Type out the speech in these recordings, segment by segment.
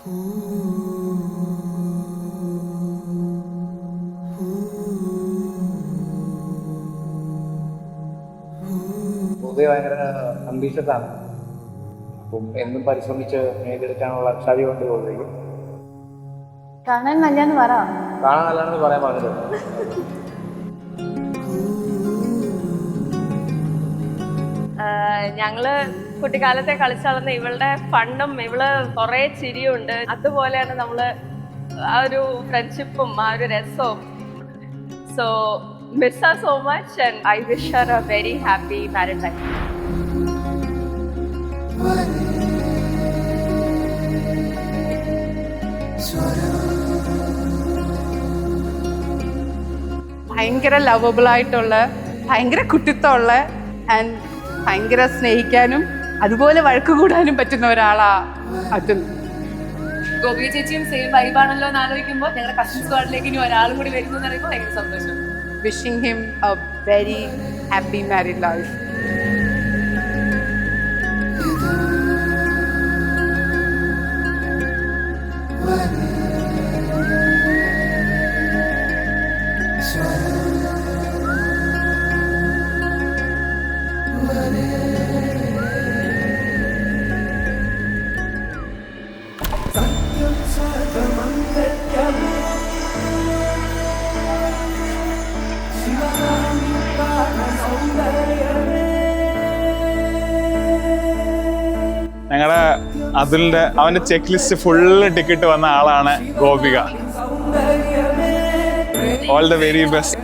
പൊതുവെ ഭയങ്കര അംബീഷ്യസ് ആണ്. അപ്പം എന്നും പരിശ്രമിച്ച് നേടിയെടുക്കാനുള്ള കഴിവുണ്ട് ഗോപിക്ക്. കാണാൻ നല്ലതെന്ന് പറ. കാണാൻ നല്ലതാണെന്ന് പറയാൻ പറഞ്ഞത്. ഞങ്ങള് കുട്ടിക്കാലത്തെ കളിച്ചു വളർന്ന ഇവളുടെ ഫണ്ടും ഇവള് കുറെ ചിരിയുണ്ട്. അതുപോലെയാണ് നമ്മള് ആ ഒരു ഫ്രണ്ട്ഷിപ്പും ആ ഒരു രസവും. So miss her so much and I wish Har A very happy married life. ഭയങ്കര ലവബിൾ ആയിട്ടുള്ള, ഭയങ്കര കുട്ടിത്തമുള്ള ആൻഡ് ഭയങ്കര സ്നേഹിക്കാനും അതുപോലെ വഴക്ക് കൂടാനും പറ്റുന്ന ഒരാളാ അതുൽ. ഗോപി ചേച്ചിയും സെയിം വൈബാണല്ലോ എന്ന് ആലോചിക്കുമ്പോൾ ഞങ്ങളുടെ കസിൻസ് സ്ക്വാഡിലേക്ക് ഇനി ഒരാളും കൂടി വരുന്നു എന്ന് പറയുമ്പോൾ ഭയങ്കര സന്തോഷം. Wishing him A very happy married life. ഞങ്ങളുടെ അതുലിന്റെ അവന്റെ ചെക്ക് ലിസ്റ്റ് ഫുള്ള് ടിക്കറ്റ് വന്ന ആളാണ് Gopika. All the very best.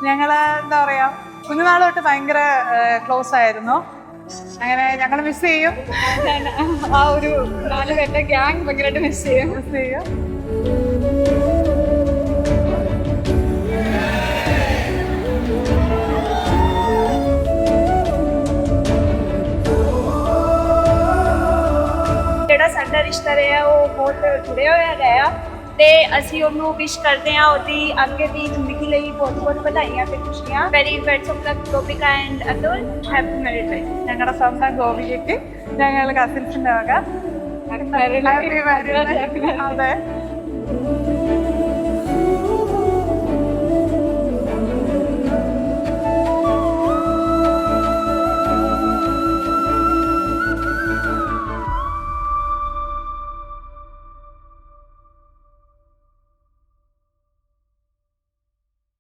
ഞങ്ങള് എന്താ പറയാ, കുഞ്ഞുനാൾ തൊട്ട് ഭയങ്കര ക്ലോസ് ആയിരുന്നു. അങ്ങനെ ഞങ്ങൾ മിസ് ചെയ്യും. ആ ഒരു 4 പേരുടെ ഗ്യാങ് ഭയങ്കരമായിട്ട് മിസ് ചെയ്യും. ਜਿਹੜਾ ਸਾਡਾ ਰਿਸ਼ਤਾ ਰਿਹਾ ਉਹ ਬਹੁਤ ਜੁੜਿਆ ਹੋਇਆ ਰਿਹਾ ਤੇ ਅਸੀਂ ਉਹਨੂੰ ਵਿਸ਼ ਕਰਦੇ ਹਾਂ ਉਹਦੀ ਅੱਗੇ ਦੀ ਜ਼ਿੰਦਗੀ ਲਈ ਬਹੁਤ ਬਹੁਤ ਵਧਾਈਆਂ ਤੇ ਖੁਸ਼ੀਆਂ. Very best of luck Gopika and Athul. Happy married life. ഞങ്ങളുടെ സ്വന്തം ഗോപികയ്ക്ക് ഞങ്ങൾ കസിൻസിന്റെ വക ഹാപ്പി മാരീഡ് ലൈഫ്. അതെ.